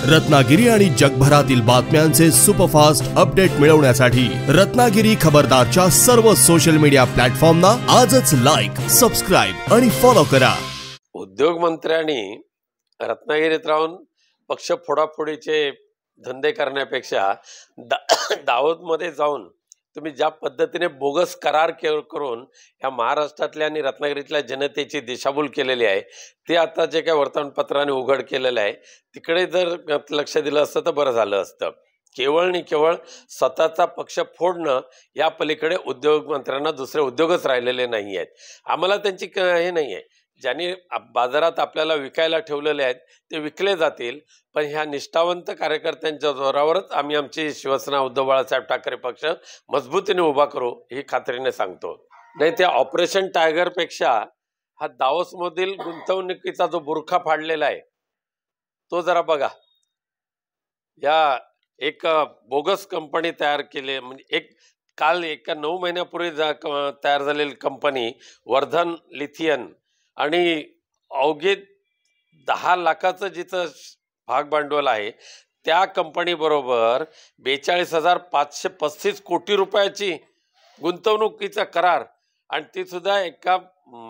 रत्नागिरी आणि जगभरातील बातम्यांचे सुपरफास्ट अपडेट मिळवण्यासाठी रत्नागिरी खबरदारच्या सर्व सोशल मीडिया प्लॅटफॉर्मना आजच लाईक, सबस्क्राईब आणि फॉलो करा। उद्योग मंत्र्यांनी रत्नागिरीत राहून पक्ष फोडाफोडीचे धंदे करण्यापेक्षा दाहोदमध्ये जाऊन तुम्ही ज्या पद्धतीने बोगस करार करून या महाराष्ट्रातल्या आणि रत्नागिरीतल्या जनतेची दिशाभूल केलेली आहे ते आता जे काही वर्तमानपत्राने उघड केलेलं आहे तिकडे जर लक्ष दिलं असतं तर बरं झालं असतं। केवळ आणि केवळ स्वतःचा पक्ष फोडणं या पलीकडे उद्योग मंत्र्यांना दुसरे उद्योगच राहिलेले नाही आहेत। आम्हाला त्यांची हे नाही आहे, ज्यांनी बाजारात आपल्याला विकायला ठेवलेले आहेत ते विकले जातील, पण ह्या निष्ठावंत कार्यकर्त्यांच्या जोरावरच आम्ही आमची शिवसेना उद्धव बाळासाहेब ठाकरे पक्ष मजबूतीने उभा करू ही खात्रीने सांगतो। नाही, त्या ऑपरेशन टायगर पेक्षा हा दावोस मधील गुंतवणुकीचा जो बुरखा फाडलेला आहे तो जरा बघा। या एक बोगस कंपनी तयार केली, म्हणजे काल 9 महिन्यापूर्वी तयार झालेली कंपनी वर्धन लिथियन आणि अवघे 10 लाखाचं जिथं भाग भांडवल आहे त्या कंपनी बरोबर 42,535 कोटी रुपयाची गुंतवणुकीचा करार, आणि ती सुद्धा एका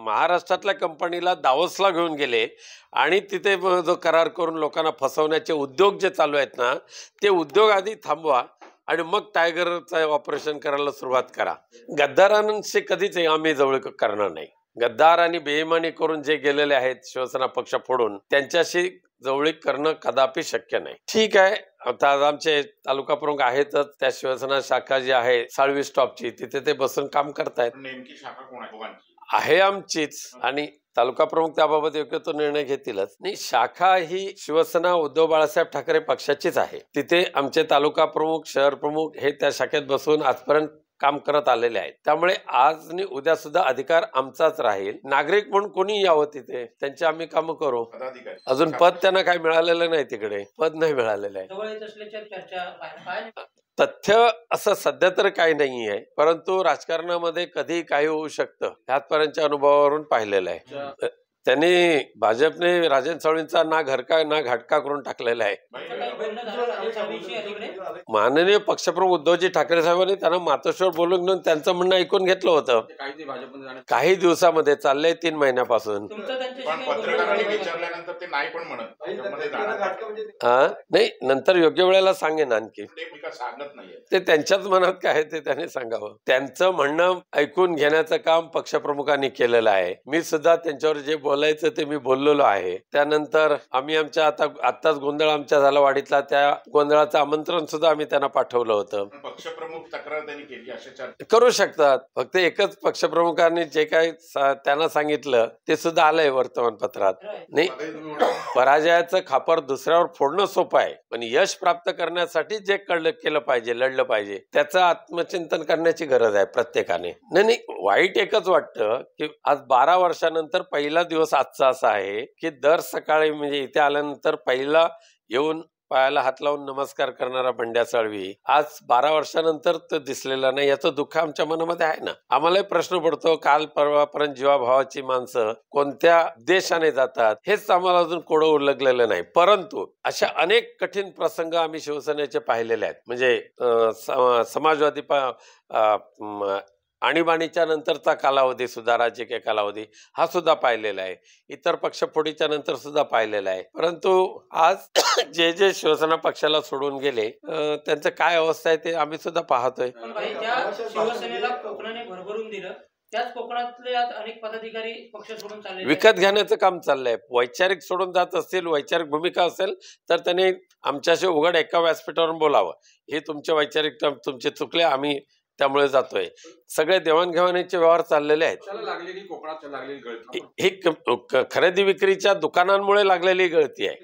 महाराष्ट्रातल्या कंपनीला दावोसला घेऊन गेले आणि तिथे जो करार करून लोकांना फसवण्याचे उद्योग जे चालू आहेत ना ते उद्योग आधी थांबवा आणि मग टायगरचं ऑपरेशन करायला सुरुवात करा। गद्दारांशी कधीच आम्ही जवळ करणार नाही। गद्दार आणि बेईमानी करून जे गेलेले आहेत शिवसेना पक्ष फोडून त्यांच्याशी जवळीक करणं कदापि शक्य नाही। ठीक आहे, आता आमचे तालुका प्रमुख आहेतच, त्या शिवसेना शाखा जी आहे साळवी स्टॉपची तिथे ते बसून काम करतायत। नेमकी शाखा कोण आहे आमचीच, आणि तालुका प्रमुख त्याबाबत योग्य तो निर्णय घेतीलच। नाही, शाखा ही शिवसेना उद्धव बाळासाहेब ठाकरे पक्षाचीच आहे। तिथे आमचे तालुका प्रमुख, शहर प्रमुख हे त्या शाखेत बसून आजपर्यंत काम करत आलेले आहेत, त्यामुळे आज आणि उद्या सुद्धा अधिकार आमचाच राहील। नागरिक म्हणून कोणी यावं तिथे, त्यांची आम्ही काम करू। अजून पद त्यांना काही मिळालेलं नाही, तिकडे पद नाही मिळालेलं आहे। तथ्य असं सध्या तर काही नाही आहे, परंतु राजकारणामध्ये कधी काही होऊ शकतं ह्यापर्यंतच्या अनुभवावरून पाहिलेलं आहे। त्यांनी भाजपने राजन साळवींचा ना घरका ना घाटका करून टाकलेला आहे। माननीय पक्षप्रमुख उद्धवजी ठाकरे साहेबांनी त्यांना मातोश्वर बोलून घेऊन त्यांचं म्हणणं ऐकून घेतलं होतं। काही दिवसामध्ये चाललंय 3 महिन्यापासून। नाही, नंतर योग्य वेळेला सांगेन आणखी, ते त्यांच्याच मनात काय आहे ते त्यांनी सांगावं। त्यांचं म्हणणं ऐकून घेण्याचं काम पक्षप्रमुखांनी केलेलं आहे। मी सुद्धा त्यांच्यावर जे बोलायचं ते मी बोललेलो आहे। त्यानंतर आम्ही आमच्या आताच गोंधळ आमच्या झाला वाडीतला, त्या गोंधळाचं आमंत्रण सुद्धा आम्ही त्यांना पाठवलं होतं। पक्षप्रमुख तक्रार त्यांनी केली अशा करू शकतात, फक्त एकच पक्षप्रमुखांनी जे काही त्यांना सांगितलं ते सुद्धा आलंय वर्तमानपत्रात। नाही, पराजयाचं खापर दुसऱ्यावर फोडणं सोपं आहे, पण यश प्राप्त करण्यासाठी जे केलं पाहिजे, लढलं पाहिजे, त्याचं आत्मचिंतन करण्याची गरज आहे प्रत्येकाने। नाही, वाईट एकच वाटतं की आज 12 वर्षानंतर पहिला दिवस आजचा असा आहे की दर सकाळी म्हणजे इथे आल्यानंतर पहिला येऊन पायाला हात लावून नमस्कार करणारा बंड्या साळवी आज 12 वर्षानंतर तो दिसलेला नाही, याचं दुःख आमच्या मनामध्ये आहे ना। आम्हालाही प्रश्न पडतो, काल परवापर्यंत जीवाभावाची माणसं कोणत्या देशाने जातात हेच आम्हाला अजून कोडं उलगलेलं नाही। परंतु अशा अनेक कठीण प्रसंग आम्ही शिवसेनेचे पाहिलेले आहेत, म्हणजे समाजवादी आणीबाणीच्या नंतरचा कालावधी सुद्धा, राजकीय कालावधी हा सुद्धा पाहिलेला आहे, इतर पक्षफोडीच्या नंतर सुद्धा पाहिलेला आहे। परंतु आज जे शिवसेना पक्षाला सोडून गेले त्यांचं काय अवस्था आहे ते आम्ही सुद्धा पाहतोय। त्याच कोकणातले अनेक पदाधिकारी पक्ष सोडून चालले, विकत घेण्याचं काम चाललंय। वैचारिक सोडून जात असतील, वैचारिक भूमिका असेल तर त्यांनी आमच्याशी उघड एका व्यासपीठावरून बोलावं, हे तुमचे वैचारिक तुमचे चुकले, आम्ही त्यामुळे जातोय। सगळे देवाणघेवाणीचे व्यवहार चाललेले आहेत। ही खरेदी विक्रीच्या दुकानांमुळे लागलेली गळती आहे।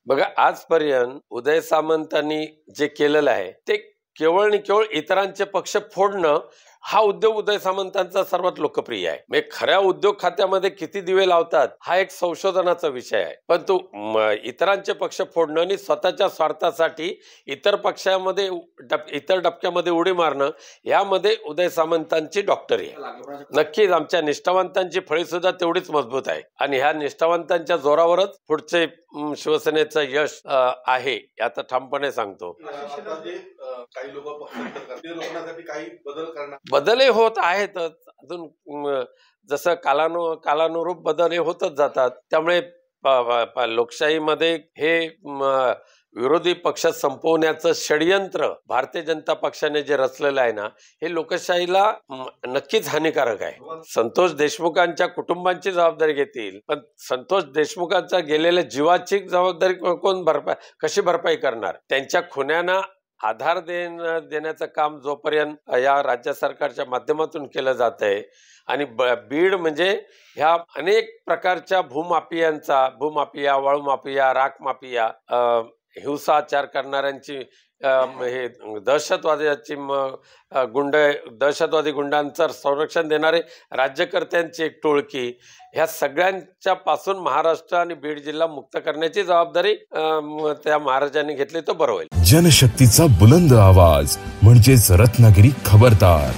बघा, आजपर्यंत उदय सामंतांनी जे केलेलं आहे ते केवळ आणि केवळ इतरांचे पक्ष फोडणं हा उद्योग उदय सामंतांचा सर्वात लोकप्रिय आहे. म्हणजे खऱ्या उद्योग खात्यामध्ये किती दिवे लावतात हा एक संशोधनाचा विषय आहे. पण तो इतरांचे पक्ष फोडणं आणि स्वतःच्या स्वार्थासाठी इतर पक्षामध्ये इतर डबक्यामध्ये उडी मारणं यामध्ये उदय सामंतांची डॉक्टरी आहे. नक्कीच आमच्या निष्ठावंतांची फळी सुद्धा तेवढीच मजबूत आहे आणि ह्या निष्ठावंतांच्या जोरावरच पुढचे शिवसेनेचं यश आहे आता ठामपणे सांगतो. काही लोक पक्ष रोखण्यासाठी काही बदल करणार, बदलही होत आहेतच. अजून जसं कालानुरूप बदल हे होतच जातात. त्यामुळे लोकशाहीमध्ये हे विरोधी पक्ष संपवण्याचं षडयंत्र भारतीय जनता पक्षाने जे रचलेलं आहे ना, हे लोकशाहीला नक्कीच हानिकारक आहे. संतोष देशमुखांच्या कुटुंबांची जबाबदारी घेतील, पण संतोष देशमुखांच्या गेलेल्या जीवाची जबाबदारी कोण कशी भरपाई करणार? त्यांच्या खुन्यांना आधार देण्याचं काम जोपर्यंत या राज्य सरकारच्या माध्यमातून केलं जात आहे आणि बीड म्हणजे ह्या अनेक प्रकारच्या भूमाफिया, वाळू माफिया, राख माफिया, हिंसाचार करणाऱ्यांची हे दहशतवादी गुंडांचं संरक्षण देणारे राज्यकर्त्यांची एक टोळकी, ह्या सगळ्यांच्या पासून महाराष्ट्र आणि बीड जिल्हा मुक्त करण्याची जबाबदारी त्या महाराजांनी घेतली तर बरं होईल. जनशक्तीचा बुलंद आवाज म्हणजेच रत्नागिरी खबरदार.